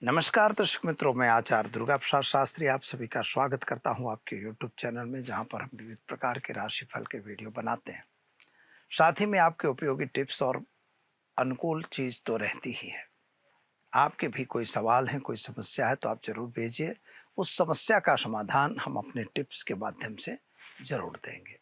नमस्कार दर्शक मित्रों, मैं आचार्य दुर्गा प्रसाद शास्त्री आप सभी का स्वागत करता हूं आपके YouTube चैनल में, जहां पर हम विविध प्रकार के राशिफल के वीडियो बनाते हैं। साथ ही में आपके उपयोगी टिप्स और अनुकूल चीज तो रहती ही है। आपके भी कोई सवाल है, कोई समस्या है तो आप जरूर भेजिए। उस समस्या का समाधान हम अपने टिप्स के माध्यम से जरूर देंगे।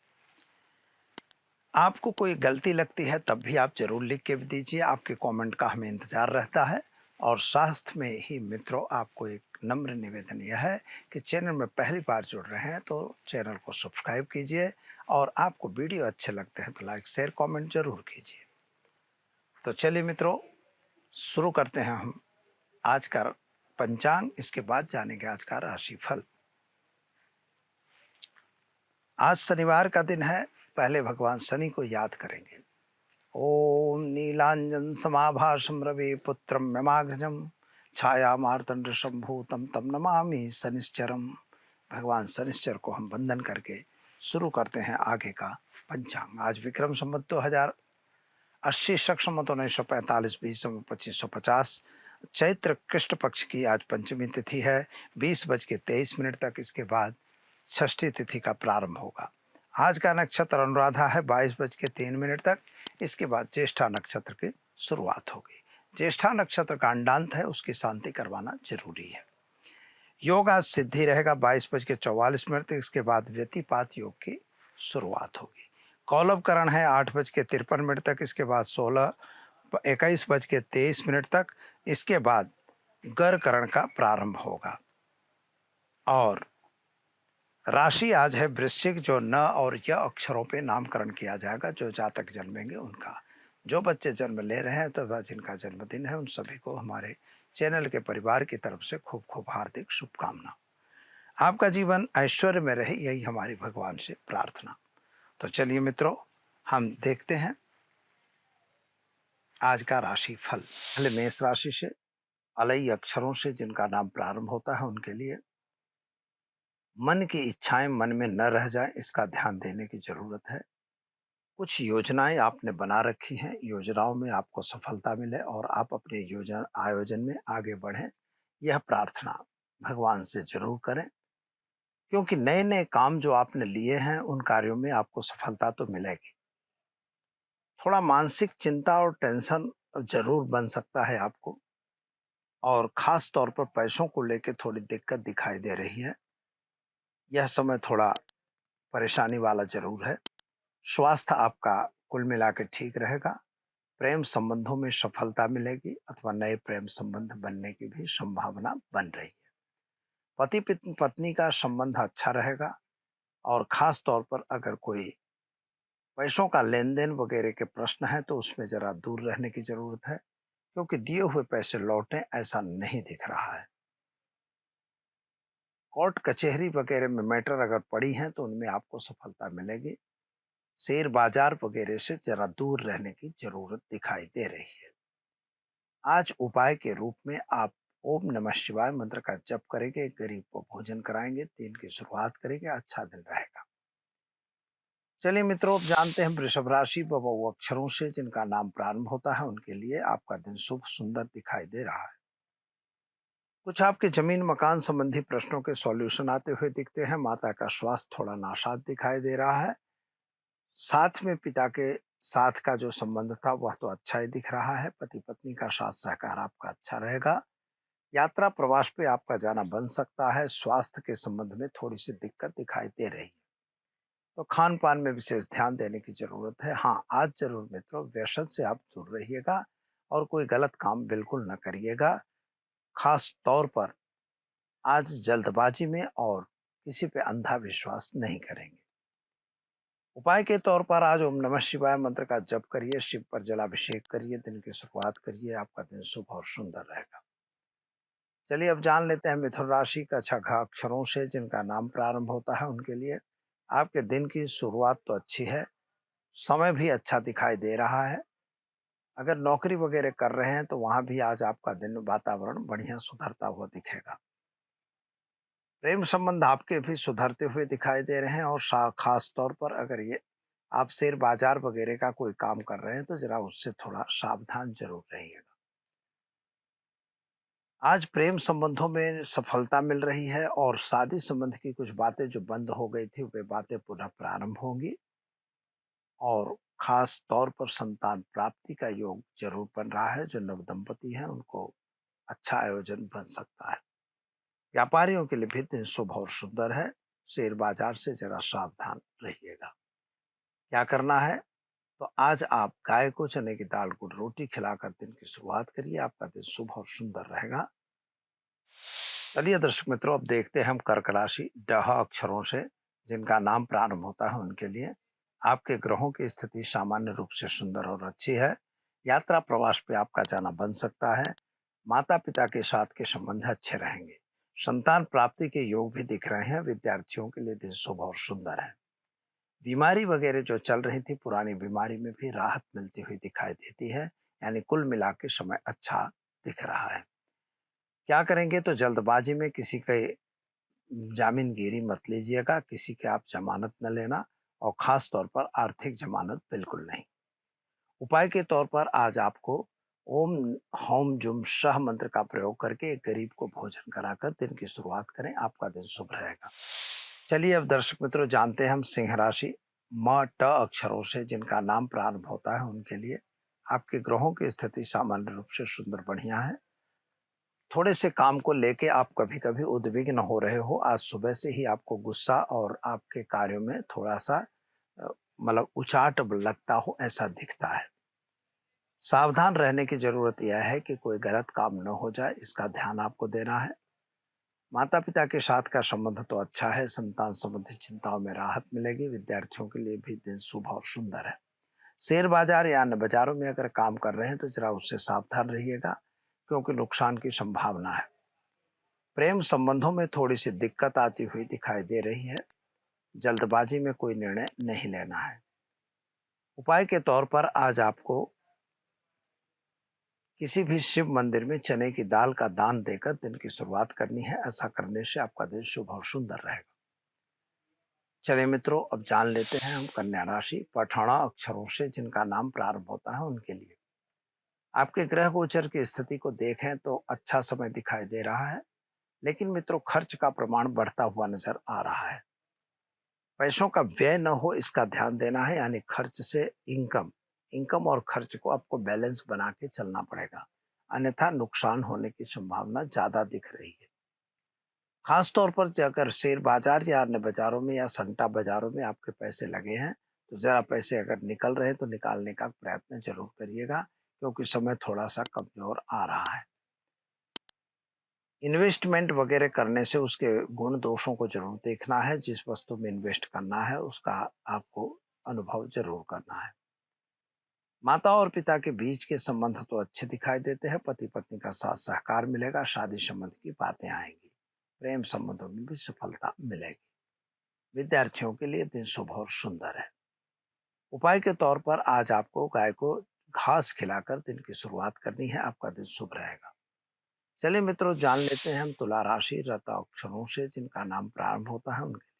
आपको कोई गलती लगती है तब भी आप जरूर लिख के भी दीजिए, आपके कमेंट का हमें इंतजार रहता है। और स्वास्थ्य में ही मित्रों, आपको एक नम्र निवेदन यह है कि चैनल में पहली बार जुड़ रहे हैं तो चैनल को सब्सक्राइब कीजिए, और आपको वीडियो अच्छे लगते हैं तो लाइक शेयर कमेंट जरूर कीजिए। तो चलिए मित्रों, शुरू करते हैं हम आज का पंचांग, इसके बाद जानेंगे आज का राशिफल। आज शनिवार का दिन है, पहले भगवान शनि को याद करेंगे। ओम नीलांजन समाभाषम रवि पुत्रम ममाग्रजम छाया मार्तंड शंभूतम तम नमामि शनिश्चरम। भगवान शनिश्चर को हम वंदन करके शुरू करते हैं आगे का पंचांग। आज विक्रम संवत 2080 शक संवत 1945 बीस 2550 चैत्र कृष्ण पक्ष की आज पंचमी तिथि है, 20:23 तक। इसके बाद षष्ठी तिथि का प्रारंभ होगा। आज का नक्षत्र अनुराधा है, 22:03 तक। इसके बाद ज्येष्ठा नक्षत्र की शुरुआत होगी। ज्येष्ठा नक्षत्र का अंडांत है, उसकी शांति करवाना जरूरी है। योग आज सिद्धि रहेगा 22:44 तक। इसके बाद व्यतिपात योग की शुरुआत होगी। कौलव करण है 8:53 तक। इसके बाद 21:23 तक। इसके बाद गर करण का प्रारंभ होगा। और राशि आज है वृश्चिक, जो न और य अक्षरों पे नामकरण किया जाएगा। जो जातक जन्मेंगे उनका, जो बच्चे जन्म ले रहे हैं तो वह जिनका जन्मदिन है, उन सभी को हमारे चैनल के परिवार की तरफ से खूब खूब हार्दिक शुभकामना। आपका जीवन ऐश्वर्य में रहे, यही हमारी भगवान से प्रार्थना। तो चलिए मित्रों, हम देखते हैं आज का राशि फल। पहले मेष राशि से, अलई अक्षरों से जिनका नाम प्रारंभ होता है उनके लिए मन की इच्छाएं मन में न रह जाए, इसका ध्यान देने की जरूरत है। कुछ योजनाएं आपने बना रखी हैं, योजनाओं में आपको सफलता मिले और आप अपने योजना आयोजन में आगे बढ़ें, यह प्रार्थना भगवान से जरूर करें। क्योंकि नए नए काम जो आपने लिए हैं, उन कार्यों में आपको सफलता तो मिलेगी। थोड़ा मानसिक चिंता और टेंशन जरूर बन सकता है आपको, और खास तौर पर पैसों को लेकर थोड़ी दिक्कत दिखाई दे रही है। यह समय थोड़ा परेशानी वाला जरूर है। स्वास्थ्य आपका कुल मिला के ठीक रहेगा। प्रेम संबंधों में सफलता मिलेगी, अथवा नए प्रेम संबंध बनने की भी संभावना बन रही है। पति पत्नी का संबंध अच्छा रहेगा, और खास तौर पर अगर कोई पैसों का लेन देन वगैरह के प्रश्न है तो उसमें जरा दूर रहने की जरूरत है, क्योंकि दिए हुए पैसे लौटे ऐसा नहीं दिख रहा है। कोर्ट कचहरी वगैरह में मैटर अगर पड़ी हैं तो उनमें आपको सफलता मिलेगी। शेयर बाजार वगैरह से जरा दूर रहने की जरूरत दिखाई दे रही है। आज उपाय के रूप में आप ओम नमः शिवाय मंत्र का जप करेंगे, गरीब को भोजन कराएंगे, दिन की शुरुआत करेंगे, अच्छा दिन रहेगा। चलिए मित्रों, अब जानते हैं वृषभ राशि व वो अक्षरों से जिनका नाम प्रारंभ होता है उनके लिए आपका दिन शुभ सुंदर दिखाई दे रहा है। कुछ आपके जमीन मकान संबंधी प्रश्नों के सॉल्यूशन आते हुए दिखते हैं। माता का स्वास्थ्य थोड़ा नासाज दिखाई दे रहा है। साथ में पिता के साथ का जो संबंध था वह तो अच्छा ही दिख रहा है। पति पत्नी का साथ सहकार आपका अच्छा रहेगा। यात्रा प्रवास पे आपका जाना बन सकता है। स्वास्थ्य के संबंध में थोड़ी सी दिक्कत दिखाई दे रही है, तो खान पान में विशेष ध्यान देने की जरूरत है। हाँ, आज जरूर मित्रों व्यसन से आप दूर रहिएगा, और कोई गलत काम बिल्कुल न करिएगा। खास तौर पर आज जल्दबाजी में और किसी पे अंधा विश्वास नहीं करेंगे। उपाय के तौर पर आज ओम नमः शिवाय मंत्र का जप करिए, शिव पर जलाभिषेक करिए, दिन की शुरुआत करिए, आपका दिन शुभ और सुंदर रहेगा। चलिए अब जान लेते हैं मिथुन राशि का छह अक्षरों से जिनका नाम प्रारंभ होता है उनके लिए आपके दिन की शुरुआत तो अच्छी है। समय भी अच्छा दिखाई दे रहा है। अगर नौकरी वगैरह कर रहे हैं तो वहां भी आज आपका दिन वातावरण बढ़िया सुधरता हुआ दिखेगा। प्रेम संबंध आपके भी सुधरते हुए दिखाई दे रहे हैं, और खास तौर पर अगर ये आप शेयर बाजार वगैरह का कोई काम कर रहे हैं तो जरा उससे थोड़ा सावधान जरूर रहिएगा। आज प्रेम संबंधों में सफलता मिल रही है और शादी संबंध की कुछ बातें जो बंद हो गई थी, वे बातें पुनः प्रारंभ होंगी और खास तौर पर संतान प्राप्ति का योग ज़रूर बन रहा है। जो नवदंपति हैं, उनको अच्छा आयोजन बन सकता है। व्यापारियों के लिए भी दिन शुभ और सुंदर है। शेयर बाजार से ज़रा सावधान रहिएगा। क्या करना है? तो आज आप गाय को चने की दाल, गुड़, रोटी खिलाकर दिन की शुरुआत करिए। आपका दिन शुभ और सुंदर रहेगा। चलिए दर्शक मित्रों, अब देखते हैं हम कर्क राशि ड अक्षरों से जिनका नाम प्रारंभ होता है उनके लिए। आपके ग्रहों की स्थिति सामान्य रूप से सुंदर और अच्छी है। यात्रा प्रवास पे आपका जाना बन सकता है। माता पिता के साथ के संबंध अच्छे रहेंगे। संतान प्राप्ति के योग भी दिख रहे हैं। विद्यार्थियों के लिए दिन शुभ और सुंदर है। बीमारी वगैरह जो चल रही थी, पुरानी बीमारी में भी राहत मिलती हुई दिखाई देती है। यानी कुल मिला के समय अच्छा दिख रहा है। क्या करेंगे? तो जल्दबाजी में किसी के जामीनगिरी मत लीजिएगा, किसी की आप जमानत न लेना और खास तौर पर आर्थिक जमानत बिल्कुल नहीं। उपाय के तौर पर आज आपको ओम हौम जुम शह मंत्र का प्रयोग करके एक गरीब को भोजन कराकर दिन की शुरुआत करें। आपका दिन शुभ रहेगा। चलिए अब दर्शक मित्रों, जानते हैं हम सिंह राशि म ट अक्षरों से जिनका नाम प्रारंभ होता है उनके लिए। आपके ग्रहों की स्थिति सामान्य रूप से सुंदर बढ़िया है। थोड़े से काम को लेके आप कभी-कभी उद्विग्न हो रहे हो। आज सुबह से ही आपको गुस्सा और आपके कार्यों में थोड़ा-सा मतलब उचाट लगता हो, ऐसा दिखता है। सावधान रहने की ज़रूरत यह है कि कोई गलत काम न हो जाए, इसका ध्यान आपको देना है। माता-पिता के साथ का संबंध तो अच्छा है। संतान संबंधी चिंताओं में राहत मिलेगी। विद्यार्थियों के लिए भी दिन शुभ और सुंदर है। शेयर बाजार या अन्य बाजारों में अगर काम कर रहे हैं तो जरा उससे सावधान रहिएगा, क्योंकि नुकसान की संभावना है। प्रेम संबंधों में थोड़ी सी दिक्कत आती हुई दिखाई दे रही है। जल्दबाजी में कोई निर्णय नहीं लेना है। उपाय के तौर पर आज आपको किसी भी शिव मंदिर में चने की दाल का दान देकर दिन की शुरुआत करनी है। ऐसा करने से आपका दिन शुभ और सुंदर रहेगा। चलिए मित्रों, अब जान लेते हैं हम कन्या राशि पठाना अक्षरों से जिनका नाम प्रारंभ होता है उनके लिए। आपके ग्रह गोचर की स्थिति को देखें तो अच्छा समय दिखाई दे रहा है, लेकिन मित्रों खर्च का प्रमाण बढ़ता हुआ नजर आ रहा है। पैसों का व्यय न हो, इसका ध्यान देना है। यानी खर्च से इनकम, इनकम और खर्च को आपको बैलेंस बना के चलना पड़ेगा, अन्यथा नुकसान होने की संभावना ज्यादा दिख रही है। खास तौर पर अगर शेयर बाजार या अन्य बाजारों में या सट्टा बाजारों में आपके पैसे लगे हैं, तो जरा पैसे अगर निकल रहे हैं तो निकालने का प्रयत्न जरूर करिएगा, क्योंकि समय थोड़ा सा कमजोर आ रहा है। इन्वेस्टमेंट वगैरह करने से उसके गुण दोषों को जरूर देखना है। जिस वस्तु में इन्वेस्ट करना है उसका आपको अनुभव जरूर करना है। माता और पिता के बीच के संबंध तो अच्छे दिखाई देते हैं। पति पत्नी का साथ सहकार मिलेगा। शादी संबंध की बातें आएंगी। प्रेम संबंधों में भी सफलता मिलेगी। विद्यार्थियों के लिए दिन शुभ और सुंदर है। उपाय के तौर पर आज आपको गाय को घास खिलाकर दिन की शुरुआत करनी है। आपका दिन शुभ रहेगा। चलिए मित्रों, जान लेते हैं हम तुला राशि रत अक्षरों से जिनका नाम प्रारंभ होता है उनके।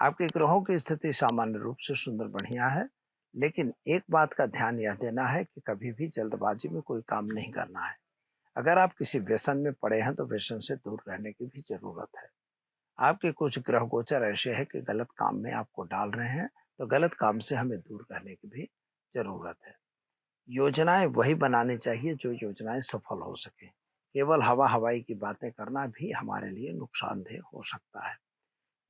आपके ग्रहों की स्थिति सामान्य रूप से सुंदर बढ़िया है, लेकिन एक बात का ध्यान यह देना है कि कभी भी जल्दबाजी में कोई काम नहीं करना है। अगर आप किसी व्यसन में पड़े हैं तो व्यसन से दूर रहने की भी जरूरत है। आपके कुछ ग्रह गोचर ऐसे हैं कि गलत काम में आपको डाल रहे हैं, तो गलत काम से हमें दूर रहने की भी जरूरत है। योजनाएं वही बनानी चाहिए जो योजनाएं सफल हो सके। केवल हवा हवाई की बातें करना भी हमारे लिए नुकसानदेह हो सकता है।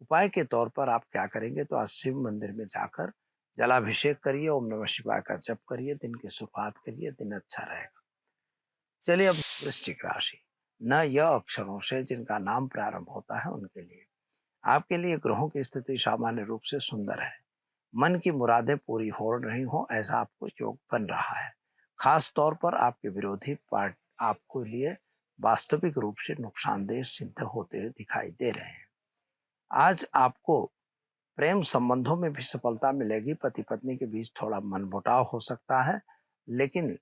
उपाय के तौर पर आप क्या करेंगे? तो आज शिव मंदिर में जाकर जलाभिषेक करिए, ओम नमः शिवाय का जप करिए, दिन की शुरुआत करिए, दिन अच्छा रहेगा। चलिए अब वृश्चिक राशि न यह अक्षरों से जिनका नाम प्रारंभ होता है उनके लिए। आपके लिए ग्रहों की स्थिति सामान्य रूप से सुंदर है। मन की मुरादें पूरी हो रही हो, ऐसा आपको योग बन रहा है। खास तौर पर आपके विरोधी पार्ट आपको लिए वास्तविक रूप से नुकसानदेह सिद्ध होते हुए दिखाई दे रहे हैं। आज आपको प्रेम संबंधों में भी सफलता मिलेगी। पति पत्नी के बीच थोड़ा मनमुटाव हो सकता है, लेकिन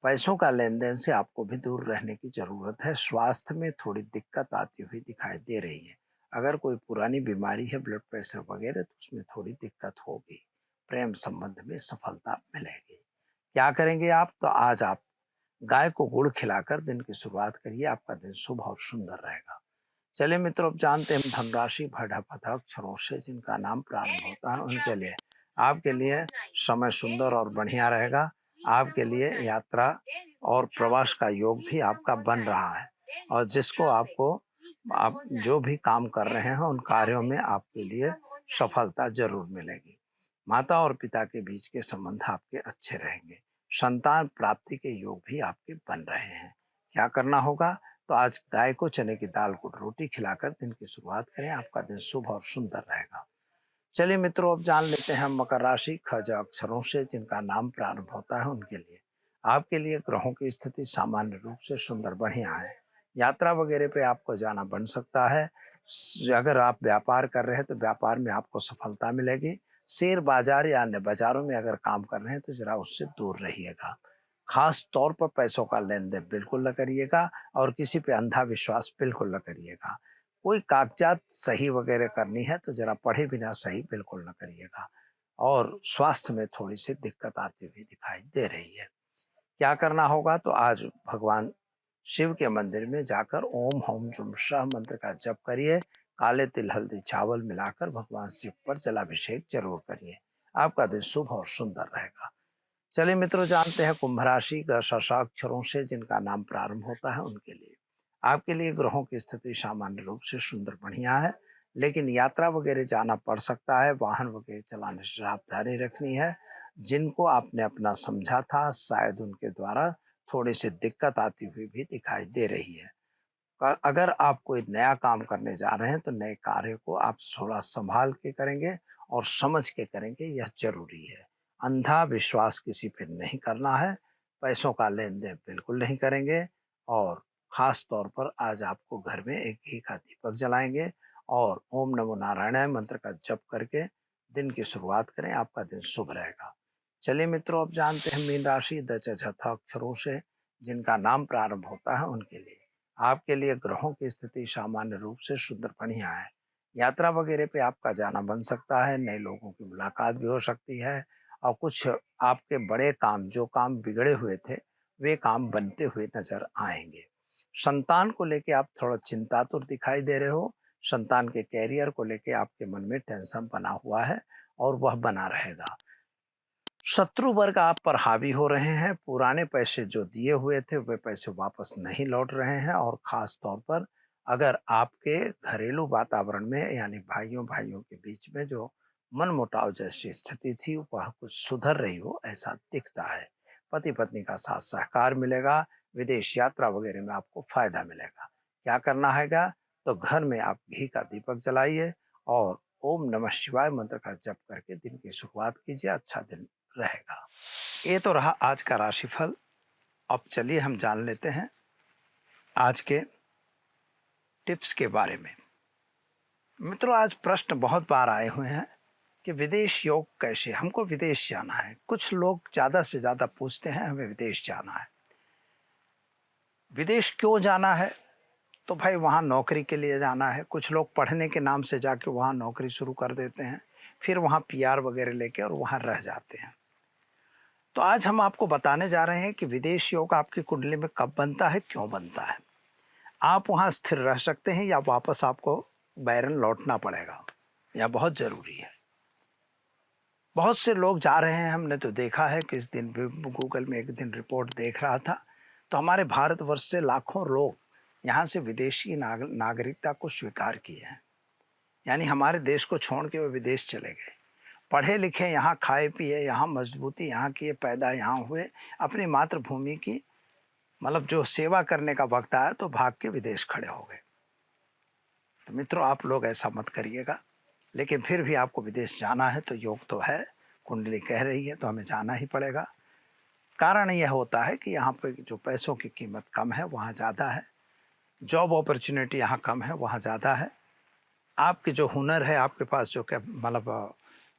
पैसों का लेन देन से आपको भी दूर रहने की जरूरत है। स्वास्थ्य में थोड़ी दिक्कत आती हुई दिखाई दे रही है। अगर कोई पुरानी बीमारी है, ब्लड प्रेशर वगैरह, तो उसमें थोड़ी दिक्कत होगी। प्रेम संबंध में सफलता मिलेगी। क्या करेंगे आप? तो आज आप गाय को गुड़ खिलाकर दिन की शुरुआत करिए, आपका दिन शुभ और सुंदर रहेगा। चलिए मित्रों, अब जानते हैं धनराशि भड़ा अक्षरों से जिनका नाम प्रारंभ होता है उनके लिए। आपके लिए समय सुंदर और बढ़िया रहेगा। आपके लिए यात्रा और प्रवास का योग भी आपका बन रहा है, और जिसको आपको आप जो भी काम कर रहे हैं उन कार्यों में आपके लिए सफलता जरूर मिलेगी। माता और पिता के बीच के संबंध आपके अच्छे रहेंगे। संतान प्राप्ति के योग भी आपके बन रहे हैं। क्या करना होगा? तो आज गाय को चने की दाल को रोटी खिलाकर दिन की शुरुआत करें, आपका दिन शुभ और सुंदर रहेगा। चलिए मित्रों, अब जान लेते हैं मकर राशि खज अक्षरों से जिनका नाम प्रारंभ होता है उनके लिए। आपके लिए ग्रहों की स्थिति सामान्य रूप से सुंदर बढ़िया है। यात्रा वगैरह पे आपको जाना बन सकता है। अगर आप व्यापार कर रहे हैं तो व्यापार में आपको सफलता मिलेगी। शेयर बाजार या अन्य बाजारों में अगर काम कर रहे हैं तो जरा उससे दूर रहिएगा। खास तौर पर पैसों का लेन देन बिल्कुल न करिएगा, और किसी पे अंधा विश्वास बिल्कुल न करिएगा। कोई कागजात सही वगैरह करनी है तो जरा पढ़े बिना सही बिल्कुल न करिएगा। और स्वास्थ्य में थोड़ी सी दिक्कत आती हुई दिखाई दे रही है। क्या करना होगा? तो आज भगवान शिव के मंदिर में जाकर ओम हौम जुम शाह मंत्र का जप करिए। काले तिल हल्दी चावल मिलाकर भगवान शिव पर जलाभिषेक जरूर करिए। आपका दिन शुभ और सुंदर रहेगा। चलिए मित्रों, जानते हैं कुंभ राशि का अक्षरों से जिनका नाम प्रारंभ होता है उनके लिए। आपके लिए ग्रहों की स्थिति सामान्य रूप से सुंदर बढ़िया है, लेकिन यात्रा वगैरह जाना पड़ सकता है। वाहन वगैरह चलाने से सावधानी रखनी है। जिनको आपने अपना समझा था, शायद उनके द्वारा थोड़ी सी दिक्कत आती हुई भी दिखाई दे रही है। अगर आप कोई नया काम करने जा रहे हैं तो नए कार्य को आप थोड़ा संभाल के करेंगे और समझ के करेंगे, यह जरूरी है। अंधा विश्वास किसी पे नहीं करना है। पैसों का लेन देन बिल्कुल नहीं करेंगे। और खास तौर पर आज आपको घर में एक घी का दीपक जलाएंगे और ओम नमो नारायणाय मंत्र का जप करके दिन की शुरुआत करें, आपका दिन शुभ रहेगा। चलिए मित्रों, अब जानते हैं मीन राशि दशरथ अक्षरों से जिनका नाम प्रारंभ होता है उनके लिए। आपके लिए ग्रहों की स्थिति सामान्य रूप से सुंदर बढ़िया है। यात्रा वगैरह पे आपका जाना बन सकता है। नए लोगों की मुलाकात भी हो सकती है, और कुछ आपके बड़े काम, जो काम बिगड़े हुए थे, वे काम बनते हुए नजर आएंगे। संतान को लेके आप थोड़ा चिंतातुर दिखाई दे रहे हो। संतान के कैरियर को लेके आपके मन में टेंशन बना हुआ है, और वह बना रहेगा। शत्रु वर्ग आप पर हावी हो रहे हैं। पुराने पैसे जो दिए हुए थे वे पैसे वापस नहीं लौट रहे हैं, और खास तौर पर अगर आपके घरेलू वातावरण में यानी भाइयों भाइयों के बीच में जो मनमुटाव जैसी स्थिति थी वह कुछ सुधर रही हो ऐसा दिखता है। पति पत्नी का साथ सहकार मिलेगा। विदेश यात्रा वगैरह में आपको फायदा मिलेगा। क्या करना हैगा? तो घर में आप घी का दीपक जलाइए और ओम नमः शिवाय मंत्र का जप करके दिन की शुरुआत कीजिए। अच्छा दिन रहेगा। ये तो रहा आज का राशिफल। अब चलिए हम जान लेते हैं आज के टिप्स के बारे में। मित्रों, आज प्रश्न बहुत बार आए हुए हैं कि विदेश योग कैसे, हमको विदेश जाना है। कुछ लोग ज़्यादा से ज़्यादा पूछते हैं हमें विदेश जाना है। विदेश क्यों जाना है? तो भाई वहाँ नौकरी के लिए जाना है। कुछ लोग पढ़ने के नाम से जाके वहाँ नौकरी शुरू कर देते हैं, फिर वहाँ पीआर वगैरह लेके और वहाँ रह जाते हैं। तो आज हम आपको बताने जा रहे हैं कि विदेश योग आपकी कुंडली में कब बनता है, क्यों बनता है। आप वहाँ स्थिर रह सकते हैं या वापस आपको बैरन लौटना पड़ेगा, यह बहुत जरूरी है। बहुत से लोग जा रहे हैं। हमने तो देखा है कि इस दिन गूगल में एक दिन रिपोर्ट देख रहा था, तो हमारे भारतवर्ष से लाखों लोग यहाँ से विदेशी नागरिकता को स्वीकार किए हैं। यानी हमारे देश को छोड़ के वो विदेश चले गए। पढ़े लिखे, यहाँ खाए पिए, यहाँ मजबूती यहाँ किए, पैदा यहाँ हुए, अपनी मातृभूमि की मतलब जो सेवा करने का वक्त आया तो भाग के विदेश खड़े हो गए। तो मित्रों, आप लोग ऐसा मत करिएगा। लेकिन फिर भी आपको विदेश जाना है तो योग तो है, कुंडली कह रही है तो हमें जाना ही पड़ेगा। कारण यह होता है कि यहाँ पे जो पैसों की कीमत कम है वहाँ ज़्यादा है, जॉब अपॉर्चुनिटी यहाँ कम है वहाँ ज़्यादा है। आपके जो हुनर है, आपके पास जो मतलब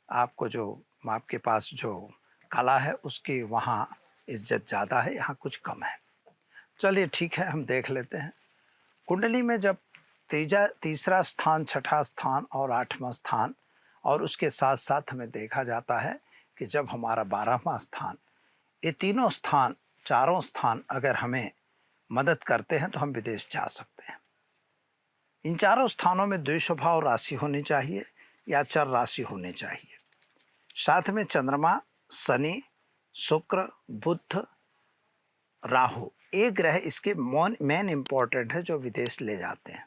आपको जो आपके पास जो कला है उसकी वहाँ इज्जत ज़्यादा है, यहाँ कुछ कम है। चलिए ठीक है, हम देख लेते हैं। कुंडली में जब तीसरा स्थान, छठा स्थान और आठवां स्थान, और उसके साथ साथ हमें देखा जाता है कि जब हमारा 12वां स्थान, ये तीनों स्थान चारों स्थान अगर हमें मदद करते हैं तो हम विदेश जा सकते हैं। इन चारों स्थानों में द्विस्वभाव राशि होनी चाहिए या चर राशि होनी चाहिए। साथ में चंद्रमा, शनि, शुक्र, बुध, राहु, एक ग्रह इसके मेन इंपॉर्टेंट है जो विदेश ले जाते हैं।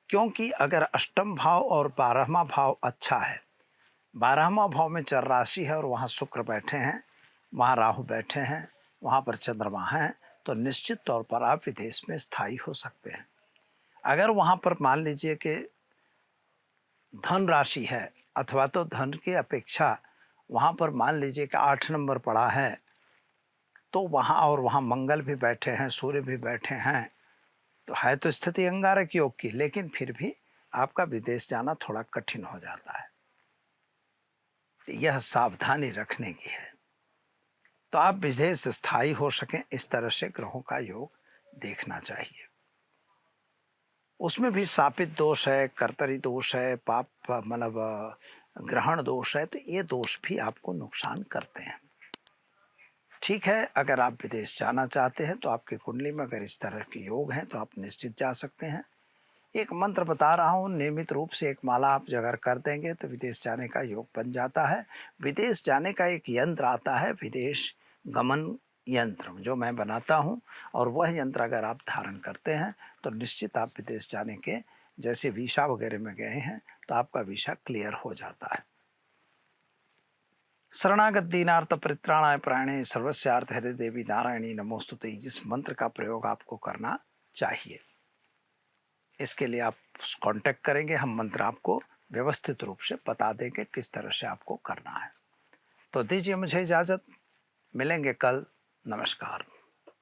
क्योंकि अगर अष्टम भाव और 12वां भाव अच्छा है, 12वां भाव में चर राशि है और वहाँ शुक्र बैठे हैं, वहाँ राहु बैठे हैं, वहाँ पर चंद्रमा है, तो निश्चित तौर पर आप विदेश में स्थायी हो सकते हैं। अगर वहाँ पर मान लीजिए कि धन राशि है अथवा तो धन की अपेक्षा वहाँ पर मान लीजिए कि 8 नंबर पड़ा है, तो वहाँ और वहाँ मंगल भी बैठे हैं, सूर्य भी बैठे हैं, तो है तो स्थिति अंगारक योग की, लेकिन फिर भी आपका विदेश जाना थोड़ा कठिन हो जाता है। यह सावधानी रखने की है। तो आप विदेश स्थायी हो सकें इस तरह से ग्रहों का योग देखना चाहिए। उसमें भी शापित दोष है, कर्तरी दोष है, पाप मतलब ग्रहण दोष है, तो ये दोष भी आपको नुकसान करते हैं। ठीक है, अगर आप विदेश जाना चाहते हैं तो आपकी कुंडली में अगर इस तरह के योग हैं तो आप निश्चित जा सकते हैं। एक मंत्र बता रहा हूँ, नियमित रूप से एक माला आप अगर कर देंगे तो विदेश जाने का योग बन जाता है। विदेश जाने का एक यंत्र आता है, विदेश गमन यंत्र, जो मैं बनाता हूँ, और वह यंत्र अगर आप धारण करते हैं तो निश्चित आप विदेश जाने के, जैसे वीसा वगैरह में गए हैं तो आपका वीसा क्लियर हो जाता है। शरणागत दीनार्थ परित्राणाय प्राणे सर्वस्यार्थ हरे देवी नारायणी नमोस्तुते, जिस मंत्र का प्रयोग आपको करना चाहिए, इसके लिए आप कांटेक्ट करेंगे, हम मंत्र आपको व्यवस्थित रूप से बता देंगे किस तरह से आपको करना है। तो दीजिए मुझे इजाज़त, मिलेंगे कल। नमस्कार।